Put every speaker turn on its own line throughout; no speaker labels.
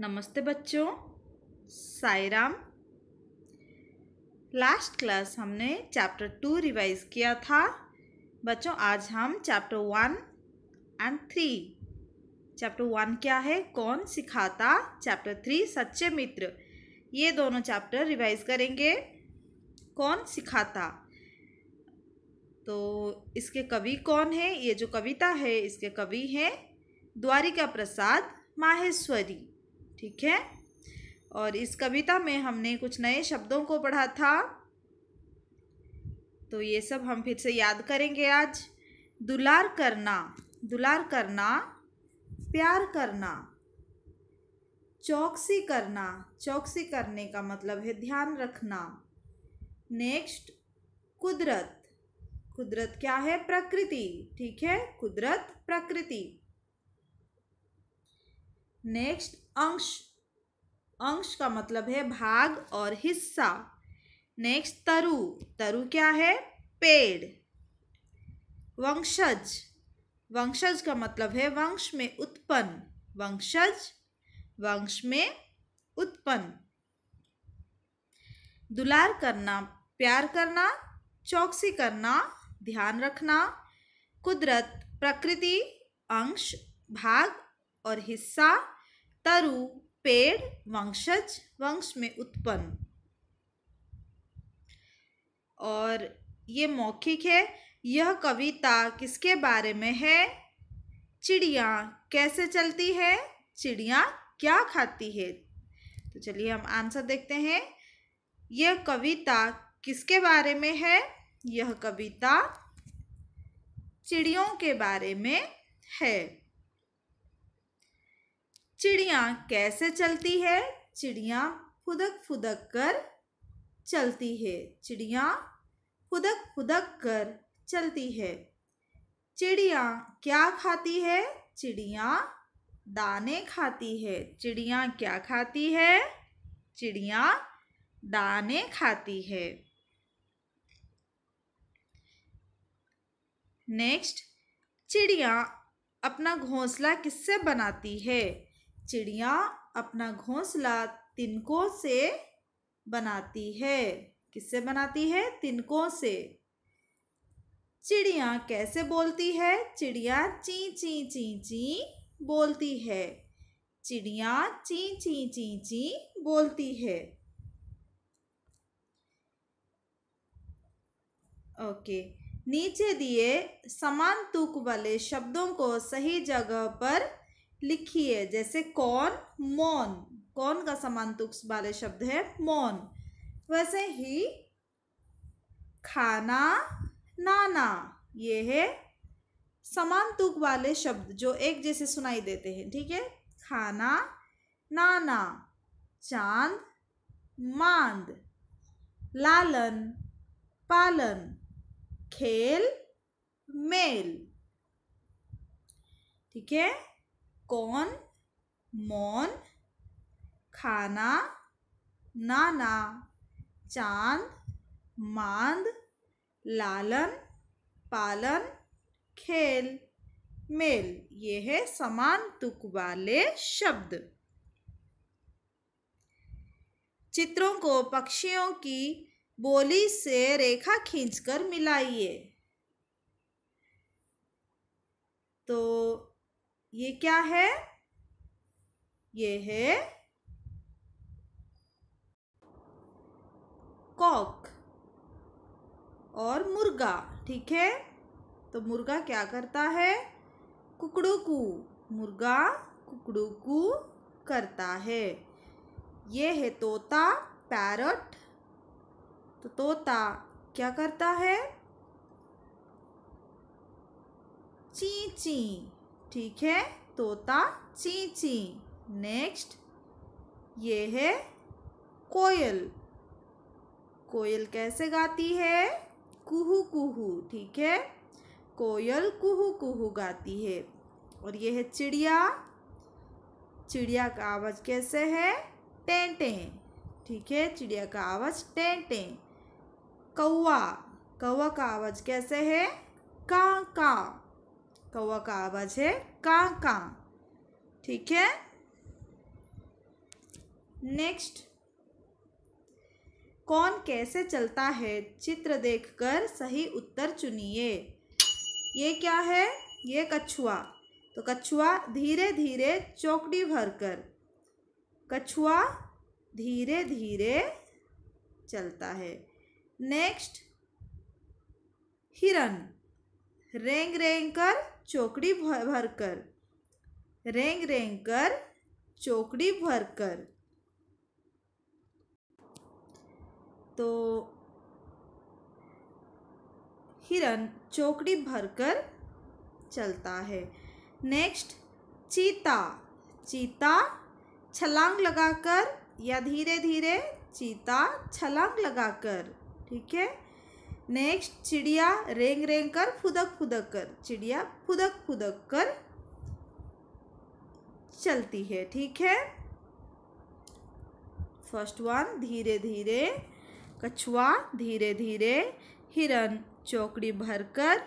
नमस्ते बच्चों, Sai Ram. Last class हमने चैप्टर 2 रिवाइज किया था। बच्चों आज हम चैप्टर 1 एंड 3। चैप्टर 1 क्या है, कौन सिखाता। चैप्टर 3 सच्चे मित्र। ये दोनों चैप्टर रिवाइज करेंगे। कौन सिखाता, तो इसके कवि कौन है। ये जो कविता है इसके कवि हैं द्वारिका प्रसाद माहेश्वरी। ठीक है, और इस कविता में हमने कुछ नए शब्दों को पढ़ा था, तो ये सब हम फिर से याद करेंगे आज। दुलार करना, दुलार करना, प्यार करना। चौकसी करना, चौकसी करने का मतलब है ध्यान रखना। नेक्स्ट, कुदरत, कुदरत क्या है, प्रकृति। ठीक है, कुदरत प्रकृति। नेक्स्ट, अंश, अंश का मतलब है भाग और हिस्सा। नेक्स्ट, तरु, तरु क्या है, पेड़। वंशज, वंशज का मतलब है वंश में उत्पन्न। वंशज, वंश में उत्पन्न। दुलार करना, प्यार करना। चौकसी करना, ध्यान रखना। कुदरत प्रकृति, अंश भाग और हिस्सा। तरु पेड़, वंशज वंश में उत्पन्न। और ये मौखिक है। यह कविता किसके बारे में है, चिड़िया कैसे चलती है, चिड़िया क्या खाती है। तो चलिए हम आंसर देखते हैं। यह कविता किसके बारे में है, यह कविता चिड़ियों के बारे में है। चिड़िया कैसे चलती है, चिड़िया फुदक फुदक कर चलती है। चिड़िया फुदक फुदक कर चलती है। चिड़िया क्या खाती है, चिड़िया दाने खाती है। चिड़िया क्या खाती है, चिड़िया दाने खाती है। नेक्स्ट, चिड़िया अपना घोंसला किससे बनाती है। चिड़िया अपना घोंसला तिनकों से बनाती है। किससे बनाती है, तिनकों से। चिड़िया कैसे बोलती है, चिड़िया ची ची ची ची बोलती है। चिड़िया ची ची ची ची बोलती है। ओके, नीचे दिए समान तुक वाले शब्दों को सही जगह पर लिखिए। जैसे कौन, मौन, कौन का समान तुक वाले शब्द है मौन। वैसे ही खाना, नाना, ये है समान तुक वाले शब्द जो एक जैसे सुनाई देते हैं। ठीक है, खाना, नाना। चांद, मांद। लालन, पालन। खेल, मेल। ठीक है, कौन, मौन, खाना, नाना, चांद, मांद, लालन, पालन, खेल, मेल। ये है समान तुक वाले शब्द। चित्रों को पक्षियों की बोली से रेखा खींचकर मिलाइए। तो ये क्या है, ये है कॉक और मुर्गा। ठीक है, तो मुर्गा क्या करता है, कुकड़ूकू। मुर्गा कुकड़ूकू करता है। ये है तोता, पैरट। तो तोता क्या करता है, ची ची। ठीक है, तोता ची ची। नेक्स्ट, ये है कोयल। कोयल कैसे गाती है, कुहू कुहू। ठीक है, कोयल कुहू कुहू गाती है। और ये है चिड़िया। चिड़िया का आवाज कैसे है, टें टें। ठीक है, चिड़िया का आवाज टें टें। कौवा, कौवा का आवाज कैसे है, कां कां। कौवा का आवाज है कां कां। ठीक है, नेक्स्ट, कौन कैसे चलता है, चित्र देखकर सही उत्तर चुनिए। ये क्या है? ये कछुआ। तो कछुआ धीरे धीरे चौकड़ी भरकर, कछुआ धीरे धीरे चलता है। नेक्स्ट, हिरन रेंग रेंग कर चौकड़ी भरकर, रेंग रेंग कर चौकड़ी भरकर। तो हिरन चौकड़ी भरकर चलता है। नेक्स्ट, चीता, चीता छलांग लगाकर या धीरे धीरे, चीता छलांग लगाकर। ठीक है। नेक्स्ट, चिड़िया रेंग रेंग कर फुदक फुदक कर, चिड़िया फुदक फुदक कर चलती है। ठीक है। फर्स्ट वन धीरे धीरे, कछुआ धीरे धीरे, हिरन चौकड़ी भरकर,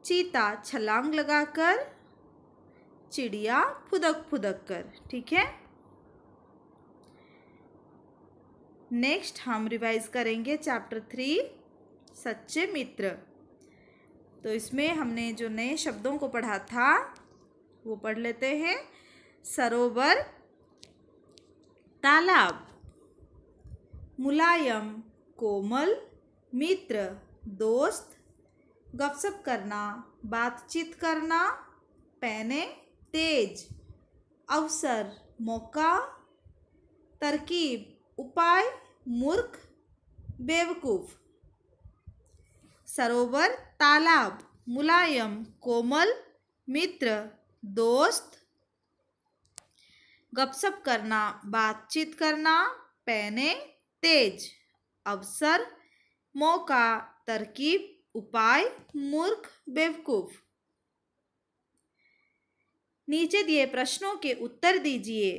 चीता छलांग लगाकर, चिड़िया फुदक फुदक कर। ठीक है। नेक्स्ट हम रिवाइज करेंगे चैप्टर 3 सच्चे मित्र। तो इसमें हमने जो नए शब्दों को पढ़ा था वो पढ़ लेते हैं। सरोवर, तालाब, मुलायम, कोमल, मित्र, दोस्त, गपशप करना, बातचीत करना, पैने, तेज, अवसर, मौका, तरकीब, उपाय, मूर्ख, बेवकूफ। सरोवर, तालाब, मुलायम, कोमल, मित्र, दोस्त, गपशप करना, बातचीत करना, पैने, तेज, अवसर, मौका, तरकीब, उपाय, मूर्ख, बेवकूफ। नीचे दिए प्रश्नों के उत्तर दीजिए।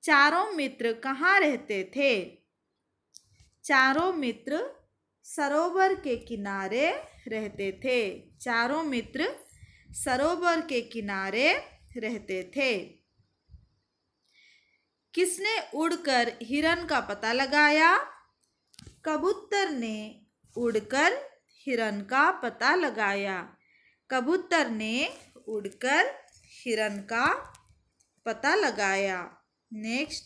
चारों मित्र कहाँ रहते थे? चारों मित्र सरोवर के किनारे रहते थे। चारों मित्र सरोवर के किनारे रहते थे। किसने उड़कर हिरन का पता लगाया? कबूतर ने उड़कर हिरन का पता लगाया। कबूतर ने उड़कर हिरन का पता लगाया। नेक्स्ट,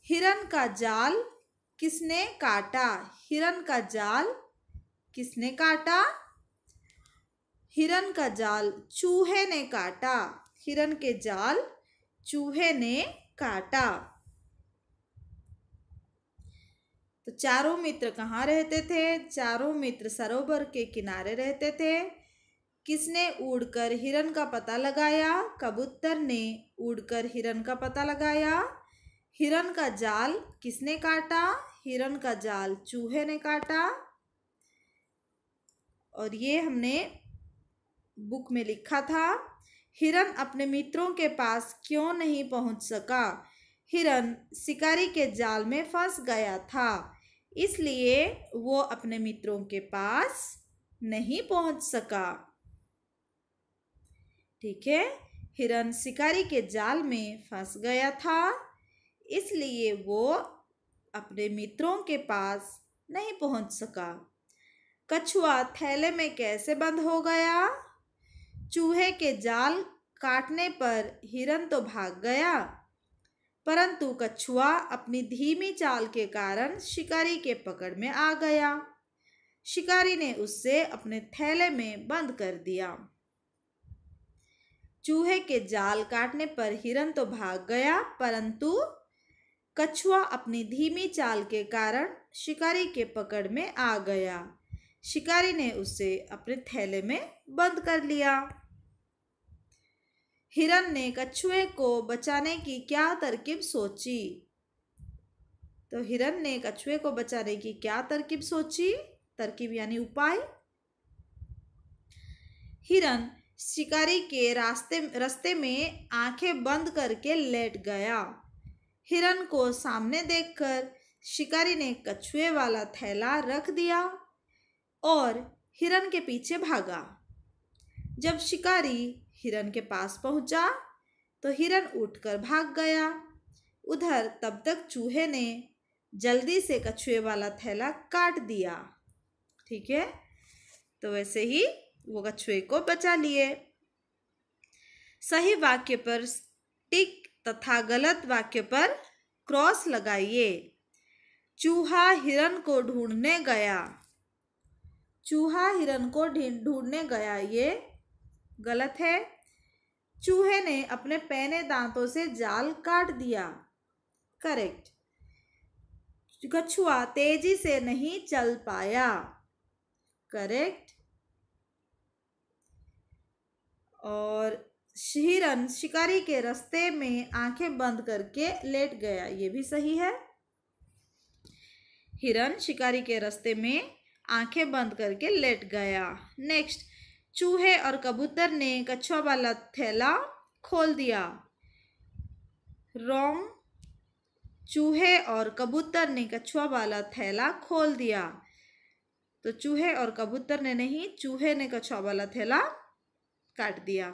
हिरन का जाल किसने काटा? हिरन का जाल किसने काटा? हिरन का जाल चूहे ने काटा। हिरन के जाल चूहे ने काटा। तो चारों मित्र कहाँ रहते थे? चारों मित्र सरोवर के किनारे रहते थे। किसने उड़कर हिरन का पता लगाया? कबूतर ने उड़कर हिरन का पता लगाया। हिरन का जाल किसने काटा? हिरन का जाल चूहे ने काटा। और ये हमने बुक में लिखा था। हिरन अपने मित्रों के पास क्यों नहीं पहुंच सका? हिरन शिकारी के जाल में फंस गया था, इसलिए वो अपने मित्रों के पास नहीं पहुंच सका। ठीक है। हिरन शिकारी के जाल में फंस गया था, इसलिए वो अपने मित्रों के पास नहीं पहुंच सका। कछुआ थैले में कैसे बंद हो गया? चूहे के जाल काटने पर हिरन तो भाग गया, परंतु कछुआ अपनी धीमी चाल के कारण शिकारी के पकड़ में आ गया। शिकारी ने उसे अपने थैले में बंद कर दिया। चूहे के जाल काटने पर हिरन तो भाग गया, परंतु कछुआ अपनी धीमी चाल के कारण शिकारी के पकड़ में आ गया। शिकारी ने उसे अपने थैले में बंद कर लिया। हिरन ने कछुए को बचाने की क्या तरकीब सोची? तो हिरन ने कछुए को बचाने की क्या तरकीब सोची? तरकीब यानी उपाय। हिरन शिकारी के रास्ते में आंखें बंद करके लेट गया। हिरन को सामने देखकर शिकारी ने कछुए वाला थैला रख दिया और हिरन के पीछे भागा। जब शिकारी हिरन के पास पहुंचा तो हिरन उठकर भाग गया। उधर तब तक चूहे ने जल्दी से कछुए वाला थैला काट दिया। ठीक है, तो वैसे ही वो कछुए को बचा लिए। सही वाक्य पर टिक तथा गलत वाक्य पर क्रॉस लगाइए। चूहा हिरन को ढूंढने गया। चूहा हिरन को ढूंढने गया, ये गलत है। चूहे ने अपने पैने दांतों से जाल काट दिया, करेक्ट। कछुआ तेजी से नहीं चल पाया, करेक्ट। और हिरन शिकारी के रास्ते में आंखें बंद करके लेट गया, ये भी सही है। हिरन शिकारी के रास्ते में आंखें बंद करके लेट गया। नेक्स्ट, चूहे और कबूतर ने कछुआ वाला थैला खोल दिया। रॉन्ग। चूहे और कबूतर ने कछुआ वाला थैला खोल दिया। तो चूहे और कबूतर ने नहीं, चूहे ने कछुआ वाला थैला काट दिया।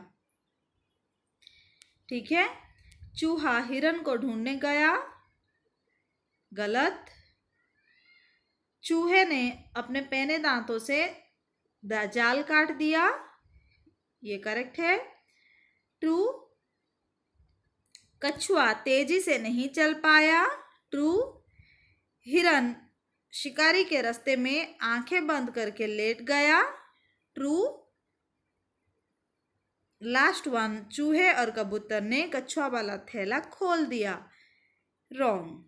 ठीक है। चूहा हिरन को ढूंढने गया, गलत। चूहे ने अपने पैने दांतों से जाल काट दिया, ये करेक्ट है, ट्रू। कछुआ तेजी से नहीं चल पाया, ट्रू। हिरन शिकारी के रास्ते में आंखें बंद करके लेट गया, ट्रू। लास्ट वन, चूहे और कबूतर ने कछुआ वाला थैला खोल दिया, रॉन्ग।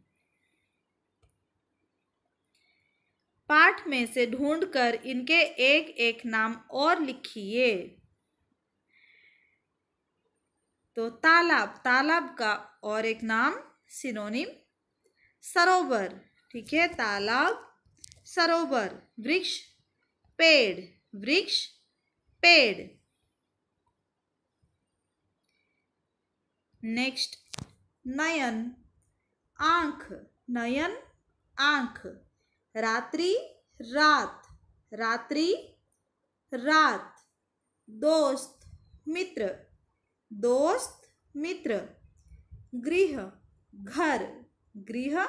पाठ में से ढूंढकर इनके एक एक नाम और लिखिए। तो तालाब, तालाब का और एक नाम सिनोनिम सरोवर। ठीक है, तालाब, सरोवर। वृक्ष, पेड़, वृक्ष, पेड़। नेक्स्ट, नयन, आंख, नयन, आंख। रात्रि, रात, रात्रि, रात। दोस्त, मित्र, दोस्त, मित्र। गृह, घर, गृह,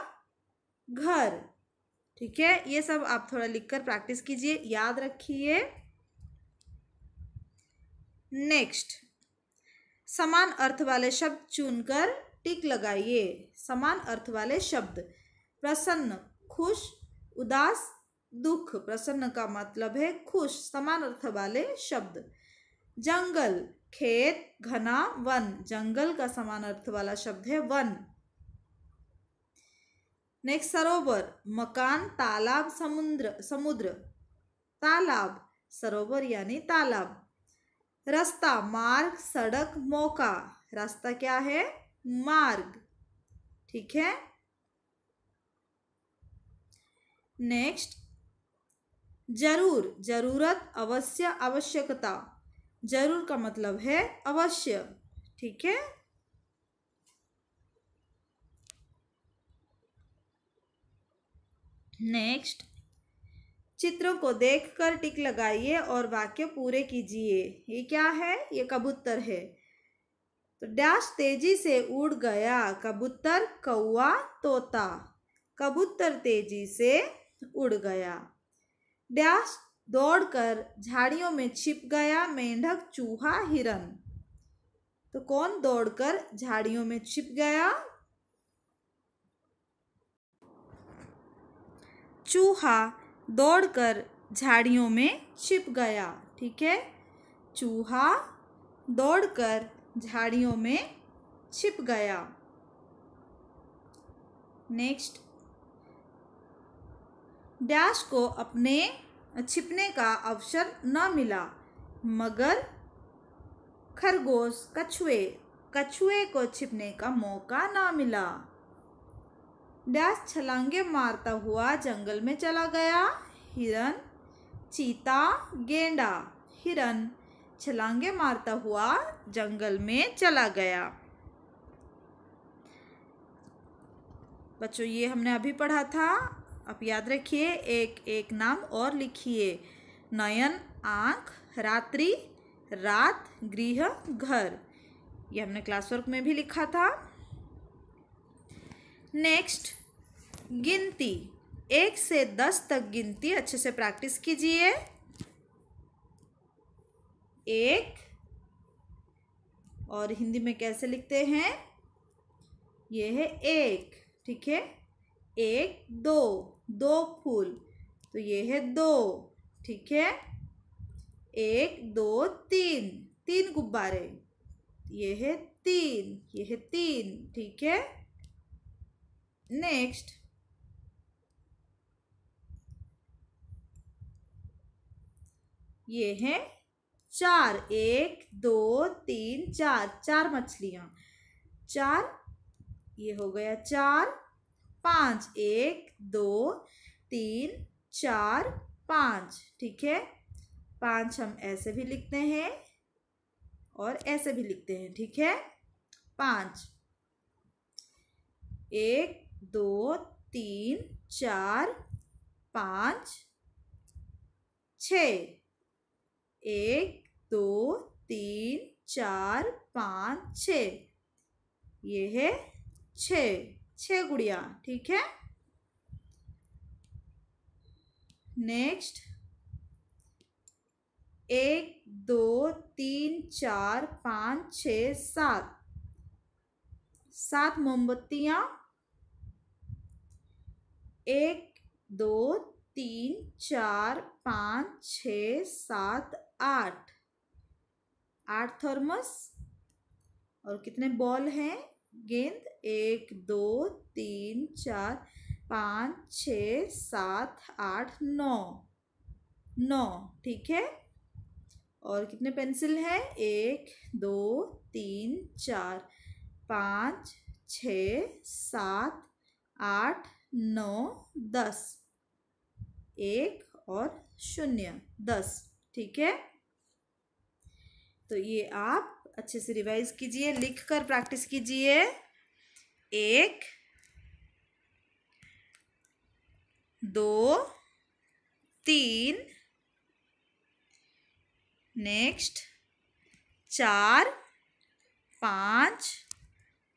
घर। ठीक है, ये सब आप थोड़ा लिखकर प्रैक्टिस कीजिए, याद रखिए। नेक्स्ट, समान अर्थ वाले शब्द चुनकर टिक लगाइए। समान अर्थ वाले शब्द, प्रसन्न, खुश, उदास, दुख। प्रसन्न का मतलब है खुश। समान अर्थ वाले शब्द, जंगल, खेत, घना, वन। जंगल का समान अर्थ वाला शब्द है वन। नेक्स्ट, सरोवर, मकान, तालाब, समुद्र, समुद्र। तालाब, सरोवर यानी तालाब। रास्ता, मार्ग, सड़क, मौका। रास्ता क्या है? मार्ग। ठीक है। नेक्स्ट, जरूर, जरूरत, अवश्य, आवश्यकता। जरूर का मतलब है अवश्य। ठीक है। नेक्स्ट, चित्रों को देखकर टिक लगाइए और वाक्य पूरे कीजिए। ये क्या है? ये कबूतर है। तो डैश तेजी से उड़ गया। कबूतर, कौवा, तोता। कबूतर तेजी से उड़ गया। डैश दौड़कर झाड़ियों में छिप गया। मेंढक, चूहा, हिरन। तो कौन दौड़कर झाड़ियों में छिप गया? चूहा दौड़कर झाड़ियों में छिप गया। ठीक है, चूहा दौड़कर झाड़ियों में छिप गया। नेक्स्ट, डैश को अपने छिपने का अवसर न मिला। मगर, खरगोश, कछुए। कछुए को छिपने का मौका न मिला। डैश छलांगे मारता हुआ जंगल में चला गया। हिरन, चीता, गेंडा। हिरन छलांगे मारता हुआ जंगल में चला गया। बच्चों, ये हमने अभी पढ़ा था। आप याद रखिए, एक एक नाम और लिखिए। नयन, आँख, रात्रि, रात, गृह, घर। ये हमने क्लास वर्क में भी लिखा था। नेक्स्ट गिनती, 1 से 10 तक गिनती अच्छे से प्रैक्टिस कीजिए। 1, और हिंदी में कैसे लिखते हैं, ये है 1, ठीक है। 1 2, 2 फूल, तो ये है 2, ठीक है। 1 2 3, 3 गुब्बारे, ये है 3, ये है 3, ठीक है। नेक्स्ट ये है 4, 1 2 3 4, 4 मछलियां, 4, ये हो गया 4, 5 1 2 3 4 5, ठीक है। 5 हम ऐसे भी लिखते हैं और ऐसे भी लिखते हैं, ठीक है। 5, 1 2 3 4 5 6, 1 2 3 4 5 6, ये है 6 गुड़िया, ठीक है। नेक्स्ट 1 2 3 4 5 6 7, 7 मोमबत्तियां, 1 2 3 4 5 6 7 8, 8 थर्मस। और कितने बॉल हैं, गेंद, 1 2 3 4 5 6 7 8 9, 9, ठीक है। और कितने पेंसिल है, 1 2 3 4 5 6 7 8 9 10, 1 और 0, 10, ठीक है। तो ये आप अच्छे से रिवाइज कीजिए, लिखकर प्रैक्टिस कीजिए। 1 2 3, नेक्स्ट 4 5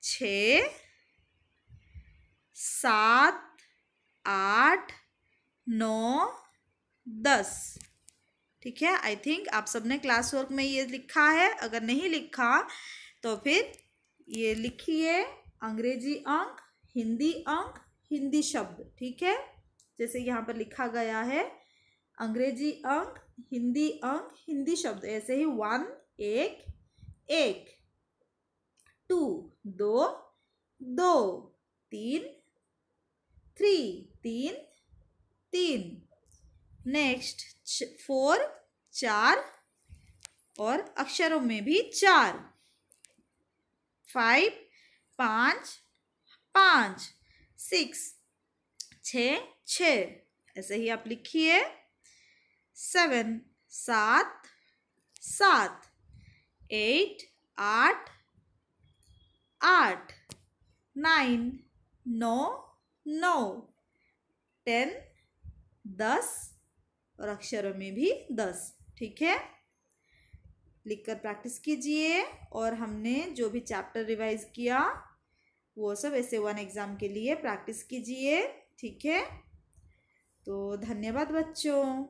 6 7 8 9 10, ठीक है। आई थिंक आप सबने क्लास वर्क में ये लिखा है, अगर नहीं लिखा तो फिर ये लिखिए, अंग्रेजी अंक, हिंदी अंक, हिंदी शब्द, ठीक है। जैसे यहाँ पर लिखा गया है अंग्रेजी अंक, हिंदी शब्द, ऐसे ही 1 1 1, 2 2 2, 3 3 3, नेक्स्ट 4 4, और अक्षरों में भी 4, 5 5 5, 6 6 6, ऐसे ही आप लिखिए। 7 7 7, 8 8 8, 9 9 9, 10 10, और अक्षरों में भी 10, ठीक है। लिखकर प्रैक्टिस कीजिए, और हमने जो भी चैप्टर रिवाइज किया वो सब ऐसे 1 एग्ज़ाम के लिए प्रैक्टिस कीजिए, ठीक है। तो धन्यवाद बच्चों।